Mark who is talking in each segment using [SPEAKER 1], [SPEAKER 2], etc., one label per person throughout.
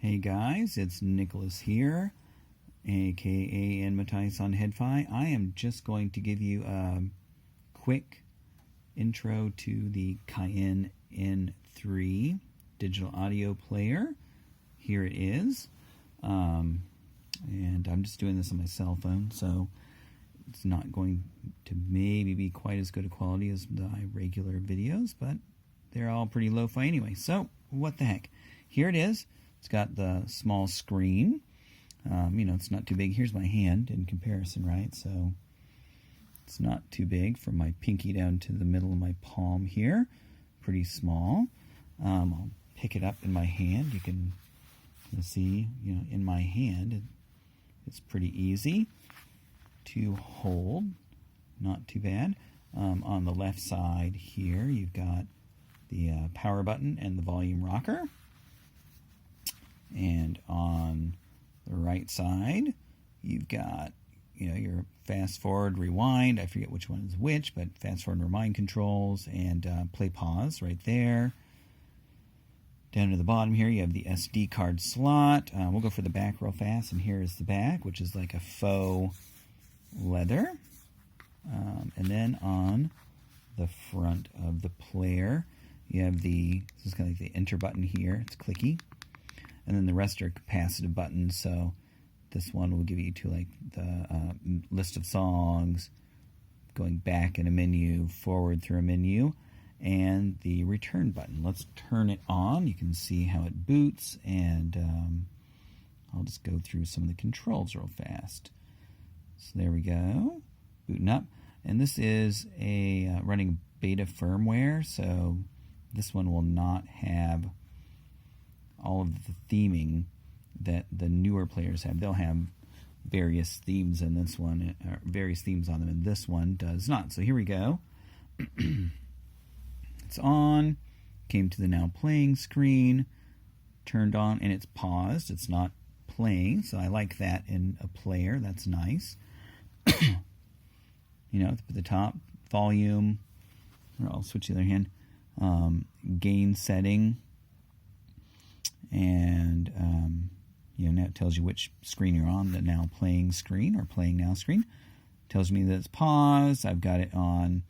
[SPEAKER 1] Hey guys, it's Nikolaus here, aka N3 on HeadFi. I am just going to give you a quick intro to the Cayin N3 digital audio player. Here it is, and I'm just doing this on my cell phone, so it's not going to maybe be quite as good a quality as my regular videos, but they're all pretty lo-fi anyway. So what the heck? Here it is. It's got the small screen. It's not too big. Here's my hand in comparison, right? So it's not too big from my pinky down to the middle of my palm here. Pretty small. I'll pick it up in my hand. You can see, in my hand, it's pretty easy to hold. Not too bad. On the left side here, you've got the power button and the volume rocker. And on the right side, you've got, your fast forward, rewind. I forget which one is which, but fast forward and rewind controls and play pause right there. Down to the bottom here, you have the SD card slot. We'll go for the back real fast. And here is the back, which is like a faux leather. And then on the front of the player, you have this is kind of like the enter button here. It's clicky. And then the rest are capacitive buttons, so this one will give you to like the list of songs, going back in a menu, forward through a menu, and the return button. Let's turn it on. You can see how it boots, and I'll just go through some of the controls real fast. So there we go, booting up. And this is a running beta firmware, so this one will not have all of the theming that the newer players have. They'll have various themes in this one, or various themes on them, and this one does not. So here we go. It's on, came to the now playing screen, turned on, and it's paused. It's not playing, so I like that in a player. That's nice. Up at the top, volume, or I'll switch to the other hand, gain setting, and now it tells you which screen you're on, the now playing screen or playing now screen. It tells me that it's paused. I've got it on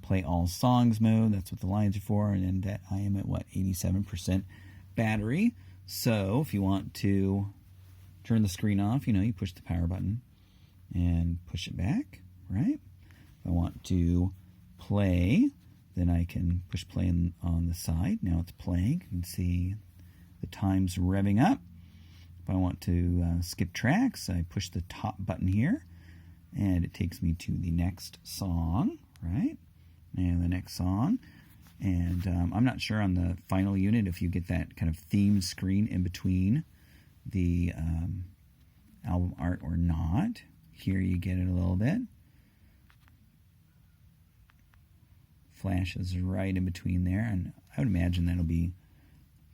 [SPEAKER 1] play all songs mode. That's what the lines are for, and then that I am at 87% battery. So if you want to turn the screen off, you push the power button and push it back, right? If I want to play, then I can push play on the side. Now it's playing. You can see the time's revving up. If I want to skip tracks, I push the top button here, and it takes me to the next song, right? And the next song. And I'm not sure on the final unit if you get that kind of themed screen in between the album art or not. Here you get it a little bit. Flashes right in between there, and I would imagine that'll be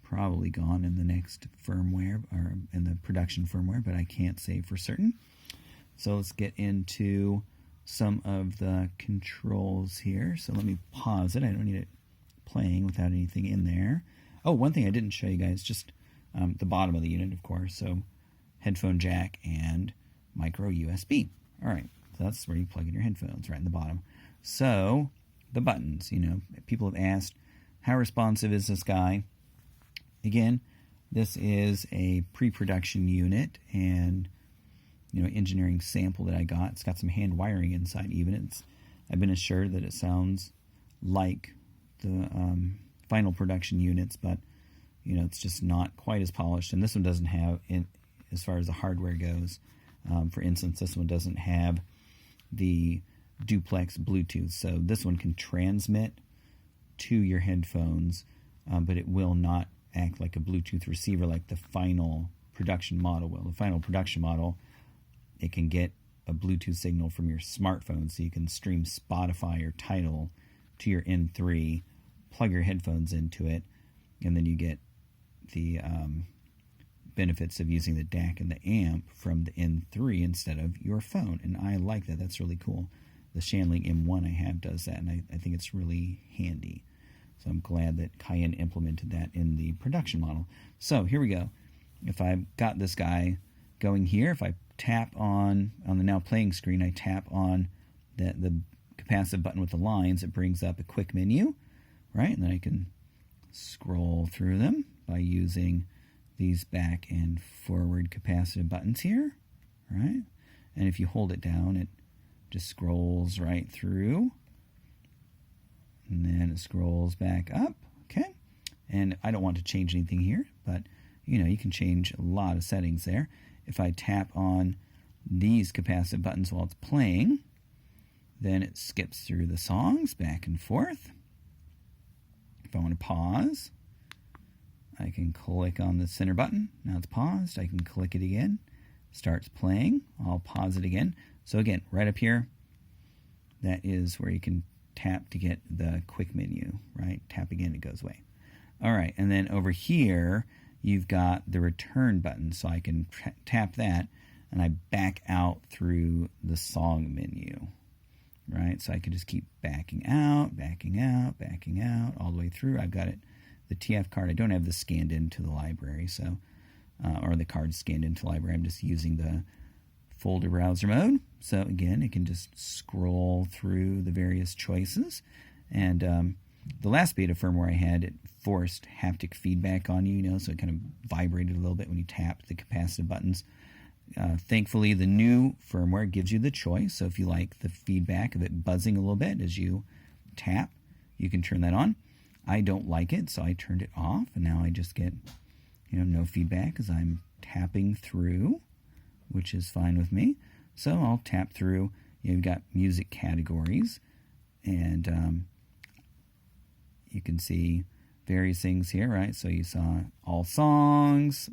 [SPEAKER 1] probably gone in the next firmware, or in the production firmware, but I can't say for certain. So let's get into some of the controls here. So let me pause it. I don't need it playing without anything in there. Oh, one thing I didn't show you guys, just the bottom of the unit, of course. So headphone jack and micro USB. All right, so that's where you plug in your headphones, right in the bottom. So the buttons, people have asked, how responsive is this guy? Again, this is a pre-production unit and engineering sample that I got. It's got some hand wiring inside even. I've been assured that it sounds like the final production units, but it's just not quite as polished. And this one doesn't have, as far as the hardware goes, for instance, this one doesn't have the duplex Bluetooth. So this one can transmit to your headphones, but it will not act like a Bluetooth receiver like the final production model will. The final production model, it can get a Bluetooth signal from your smartphone, so you can stream Spotify or Tidal to your N3, plug your headphones into it, and then you get the benefits of using the DAC and the amp from the N3 instead of your phone. And I like that. That's really cool. The Shanling M1 I have does that, and I think it's really handy. So I'm glad that Cayin implemented that in the production model. So here we go. if I've got this guy going here, if I tap on the now playing screen, I tap on the capacitive button with the lines, it brings up a quick menu, right? And then I can scroll through them by using these back and forward capacitive buttons here, right? And if you hold it down, it just scrolls right through, and then it scrolls back up, okay? And I don't want to change anything here, but you can change a lot of settings there. If I tap on these capacitive buttons while it's playing, then it skips through the songs back and forth. If I want to pause, I can click on the center button. Now it's paused. I can click it again. Starts playing. I'll pause it again. So again, right up here, that is where you can tap to get the quick menu, right? Tap again, it goes away. All right, and then over here, you've got the return button. So I can tap that, and I back out through the song menu, right? So I can just keep backing out, backing out, backing out, all the way through. I've got it, the TF card. I don't have this scanned into the library, so or the card scanned into the library. I'm just using the folder browser mode. So again, it can just scroll through the various choices. And the last beta firmware I had, it forced haptic feedback on you, so it kind of vibrated a little bit when you tapped the capacitive buttons. Thankfully, the new firmware gives you the choice. So if you like the feedback of it buzzing a little bit as you tap, you can turn that on. I don't like it, so I turned it off, and now I just get no feedback as I'm tapping through, which is fine with me. So I'll tap through. You've got music categories, and you can see various things here, right? So you saw all songs,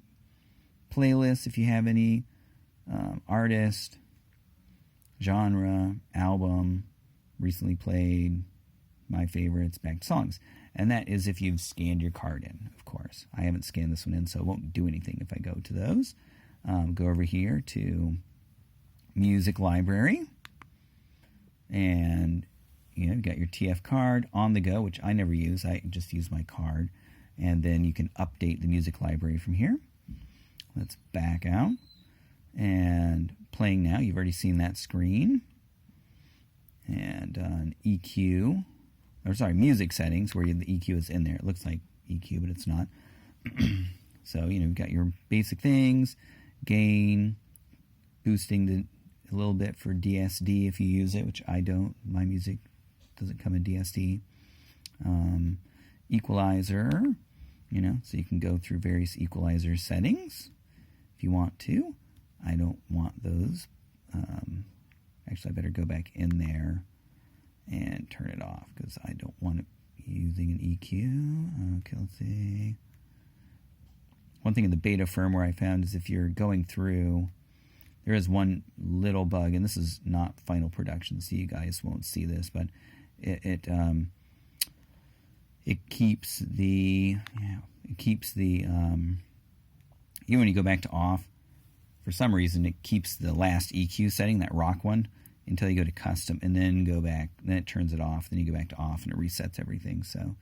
[SPEAKER 1] playlists if you have any, artist, genre, album, recently played, my favorites, back to songs. And that is if you've scanned your card in, of course. I haven't scanned this one in, so it won't do anything if I go to those. Go over here to Music Library, and you've got your TF card on the go, which I never use. I just use my card. And then you can update the music library from here. Let's back out. And playing now, you've already seen that screen. And an EQ, or sorry, music settings, where the EQ is in there. It looks like EQ, but it's not. So, you've got your basic things, gain, boosting a little bit for DSD if you use it, which I don't. My music doesn't come in DSD. Equalizer, so you can go through various equalizer settings if you want to. I don't want those. Actually, I better go back in there and turn it off because I don't want it using an EQ. Okay, let's see. One thing in the beta firmware I found is if you're going through, there is one little bug, and this is not final production, so you guys won't see this, but it keeps the even when you go back to off, for some reason it keeps the last EQ setting, that rock one, until you go to custom, and then go back, then it turns it off, then you go back to off, and it resets everything. So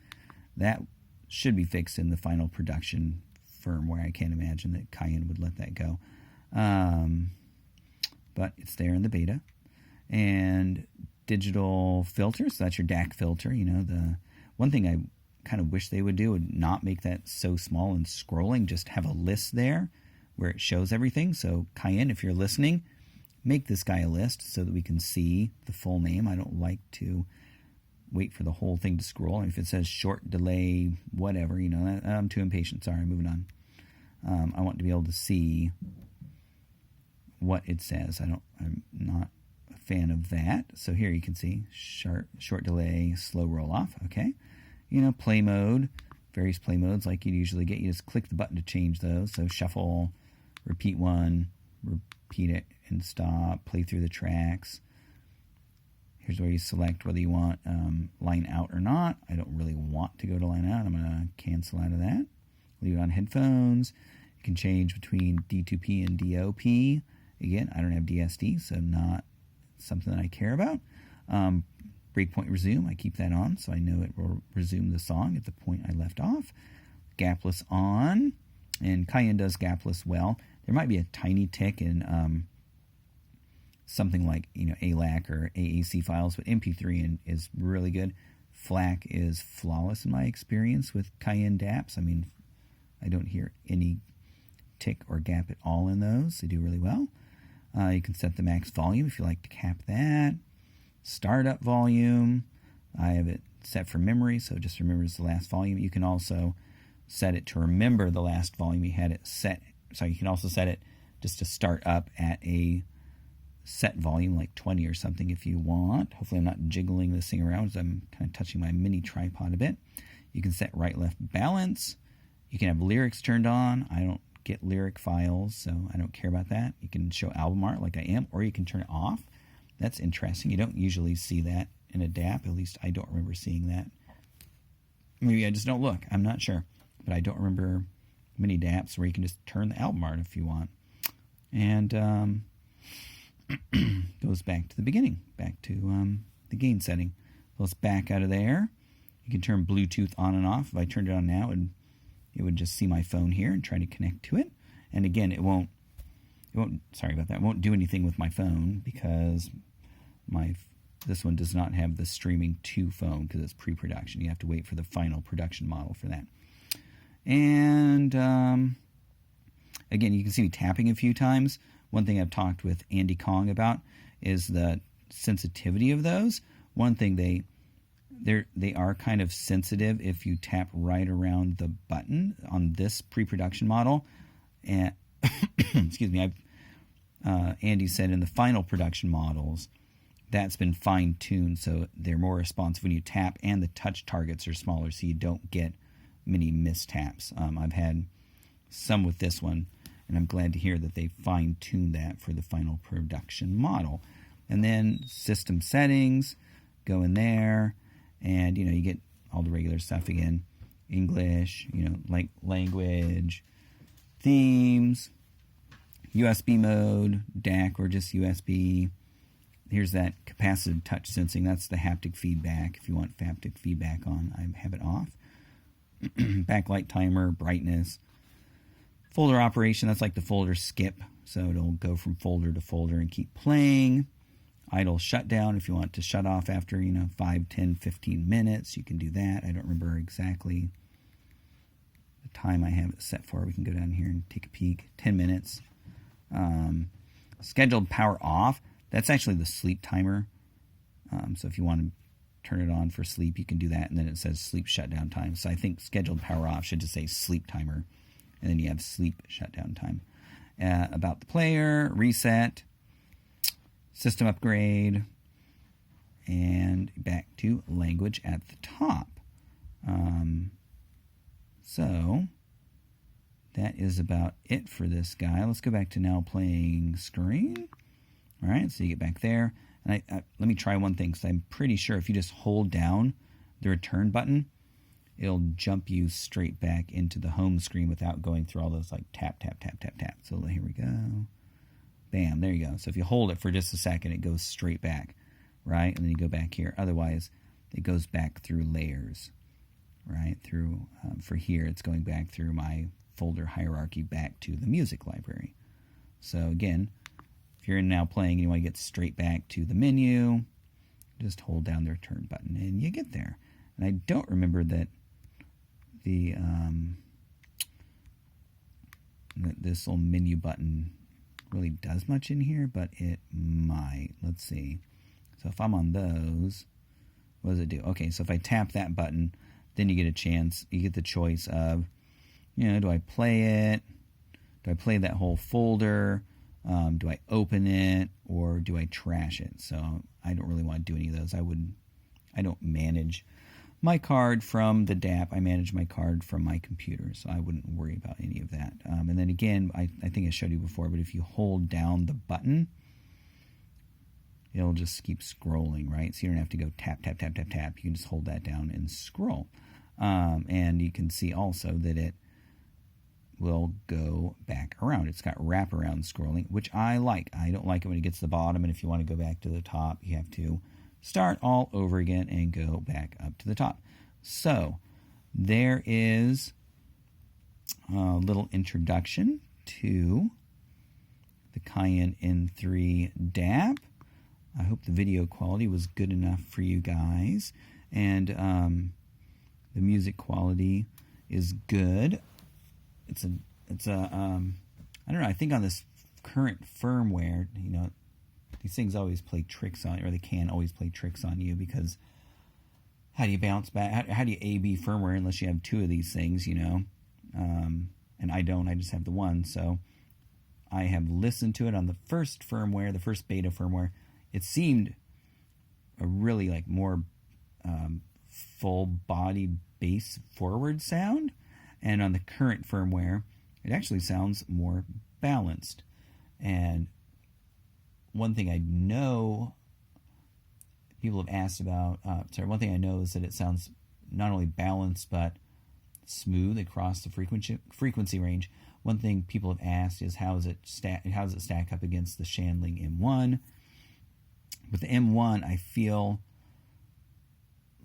[SPEAKER 1] that should be fixed in the final production firmware. I can't imagine that Cayin would let that go, but it's there in the beta. And digital filters, so that's your DAC filter. The one thing I kind of wish they would do would not make that so small and scrolling, just have a list there where it shows everything. So Cayin, if you're listening, make this guy a list so that we can see the full name. I don't like to wait for the whole thing to scroll. If it says short delay, whatever, I'm too impatient. Sorry, moving on. I want to be able to see what it says. I'm not a fan of that. So here you can see short delay, slow roll off. Okay. Play mode, various play modes like you'd usually get. You just click the button to change those. So shuffle, repeat one, repeat it and stop, play through the tracks. Here's where you select whether you want line out or not. I don't really want to go to line out. I'm going to cancel out of that. Leave it on headphones. You can change between D2P and DOP. Again, I don't have DSD, so not something that I care about. Breakpoint resume, I keep that on, so I know it will resume the song at the point I left off. Gapless on. And Cayin does gapless well. There might be a tiny tick in something like ALAC or AAC files, but MP3 is really good. FLAC is flawless in my experience with Cayin DAPs. I mean, I don't hear any tick or gap at all in those. They do really well. You can set the max volume if you like to cap that. Startup volume, I have it set for memory, so it just remembers the last volume. You can also set it to remember the last volume you had it set. So you can also set it just to start up at a set volume, like 20 or something if you want. Hopefully I'm not jiggling this thing around, so I'm kind of touching my mini tripod a bit. You can set right-left balance. You can have lyrics turned on. I don't get lyric files, so I don't care about that. You can show album art like I am, or you can turn it off. That's interesting. You don't usually see that in a DAP. At least I don't remember seeing that. Maybe I just don't look. I'm not sure. But I don't remember many DAPs where you can just turn the album art if you want. And goes back to the beginning, back to the gain setting. So let's back out of there. You can turn Bluetooth on and off. If I turned it on now, it would just see my phone here and try to connect to it. And again, it won't, sorry about that, it won't do anything with my phone because this one does not have the streaming to phone because it's pre-production. You have to wait for the final production model for that. And again, you can see me tapping a few times. One thing I've talked with Andy Kong about is the sensitivity of those. One thing, they are kind of sensitive if you tap right around the button on this pre-production model. And excuse me, Andy said in the final production models, that's been fine-tuned so they're more responsive when you tap, and the touch targets are smaller so you don't get many mistaps. I've had some with this one, and I'm glad to hear that they fine-tuned that for the final production model. And then system settings, go in there, and you get all the regular stuff again. English, like language, themes, USB mode, DAC or just USB. Here's that capacitive touch sensing. That's the haptic feedback. If you want haptic feedback on, I have it off. Backlight timer, brightness. Folder operation, that's like the folder skip. So it'll go from folder to folder and keep playing. Idle shutdown, if you want to shut off after 5, 10, 15 minutes, you can do that. I don't remember exactly the time I have it set for. We can go down here and take a peek. 10 minutes. Scheduled power off, that's actually the sleep timer. So if you want to turn it on for sleep, you can do that. And then it says sleep shutdown time. So I think scheduled power off should just say sleep timer. And then you have sleep shutdown time. About the player, reset, system upgrade, and back to language at the top. So that is about it for this guy. Let's go back to now playing screen. All right, so you get back there. And let me try one thing, because I'm pretty sure if you just hold down the return button, it'll jump you straight back into the home screen without going through all those like tap, tap, tap, tap, tap. So here we go. Bam, there you go. So if you hold it for just a second, it goes straight back, right? And then you go back here. Otherwise, it goes back through layers, right? Through, for here, it's going back through my folder hierarchy back to the music library. So again, if you're now playing and you want to get straight back to the menu, just hold down the return button and you get there. And I don't remember that that this little menu button really does much in here, but it might. Let's see. So if I'm on those, what does it do? Okay, so if I tap that button, then you get a chance, you get the choice of, do I play it? Do I play that whole folder? Do I open it, or do I trash it? So I don't really want to do any of those. I don't manage my card from the DAP. I manage my card from my computer, so I wouldn't worry about any of that. And then again, I think I showed you before, but if you hold down the button, it'll just keep scrolling, right? So you don't have to go tap, tap, tap, tap, tap. You can just hold that down and scroll. And you can see also that it will go back around. It's got wraparound scrolling, which I like. I don't like it when it gets to the bottom, and if you want to go back to the top, you have to start all over again and go back up to the top. So there is little introduction to the Cayin N3 DAP. I hope the video quality was good enough for you guys, and the music quality is good. It's a I don't know, I think on this current firmware, you know, these things always play tricks on you, or they can always play tricks on you, because how do you bounce back? How do you A/B firmware unless you have two of these things, you know? And I don't, I just have the one. So I have listened to it on the first firmware, the first beta firmware. It seemed a really like more full body bass forward sound. And on the current firmware, it actually sounds more balanced. And one thing I know people have asked about, one thing I know is that it sounds not only balanced but smooth across the frequency range. One thing people have asked is how does it stack up against the Shandling M1? With the M1, I feel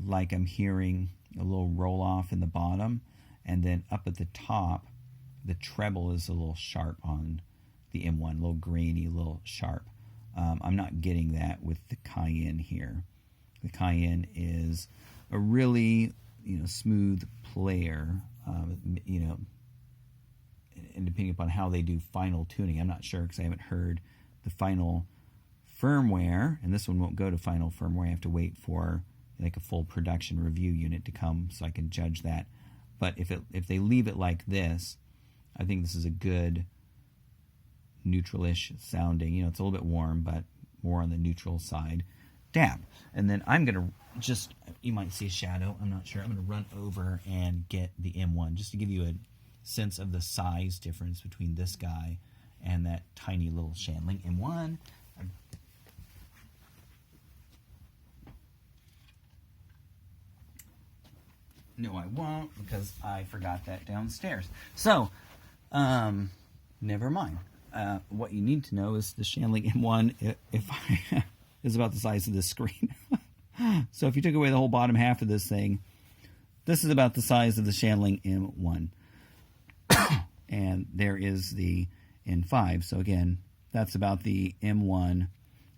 [SPEAKER 1] like I'm hearing a little roll off in the bottom, and then up at the top, the treble is a little sharp on the M1, a little grainy, a little sharp. I'm not getting that with the Cayin here. The Cayin is a really, you know, smooth player, you know, and depending upon how they do final tuning, I'm not sure because I haven't heard the final firmware, and this one won't go to final firmware. I have to wait for like a full production review unit to come so I can judge that. But if they leave it like this, I think this is a good neutral-ish sounding. You know, it's a little bit warm, but more on the neutral side DAP. And then I'm going to just, you might see a shadow, I'm not sure. I'm going to run over and get the M1 just to give you a sense of the size difference between this guy and that tiny little Shandling M1. No, I won't, because I forgot that downstairs. So, never mind. What you need to know is the Shandling M1 is about the size of this screen. So if you took away the whole bottom half of this thing, this is about the size of the Shandling M1. And there is the N5. So again, that's about the M1.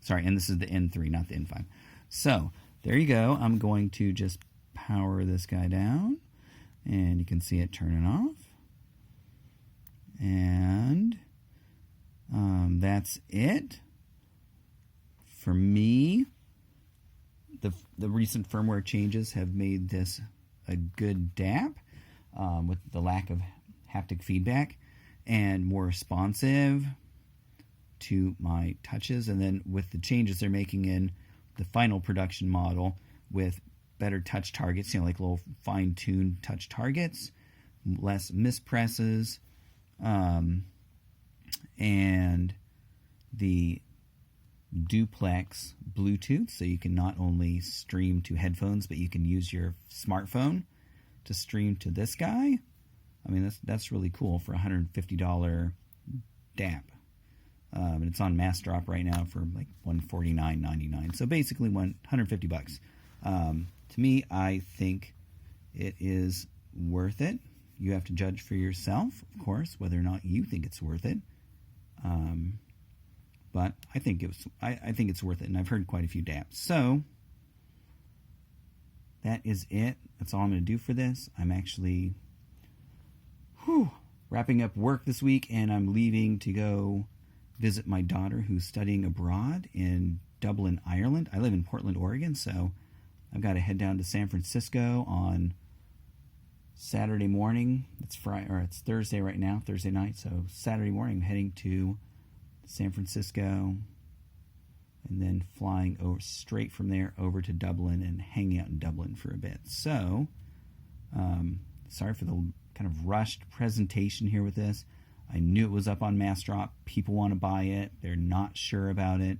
[SPEAKER 1] Sorry, and this is the N3, not the N5. So there you go. I'm going to just power this guy down, and you can see it turning off. And that's it for me. The recent firmware changes have made this a good DAP with the lack of haptic feedback and more responsive to my touches. And then with the changes they're making in the final production model with better touch targets, you know, like little fine-tuned touch targets, less mispresses, and the duplex Bluetooth, so you can not only stream to headphones, but you can use your smartphone to stream to this guy. I mean, that's really cool for a $150 DAP. And it's on Massdrop right now for like $149.99. So basically $150. To me, I think it is worth it. You have to judge for yourself, of course, whether or not you think it's worth it. But I think I think it's worth it, and I've heard quite a few DAPs. So that is it. That's all I'm going to do for this. I'm actually wrapping up work this week, and I'm leaving to go visit my daughter who's studying abroad in Dublin, Ireland. I live in Portland, Oregon, so I've got to head down to San Francisco on Saturday morning. It's Friday, or it's Thursday right now, Thursday night. So Saturday morning, I'm heading to San Francisco, and then flying over straight from there over to Dublin and hanging out in Dublin for a bit. So, sorry for the kind of rushed presentation here with this. I knew it was up on Massdrop. People want to buy it. They're not sure about it.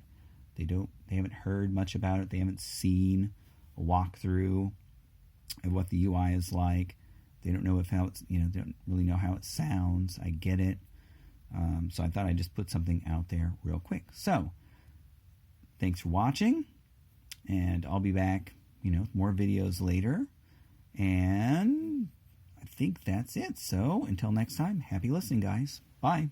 [SPEAKER 1] They haven't heard much about it. They haven't seen a walkthrough of what the UI is like. They don't know how it's, they don't really know how it sounds. I get it. So I thought I'd just put something out there real quick. So, thanks for watching, and I'll be back, with more videos later. And I think that's it. So until next time, happy listening, guys. Bye.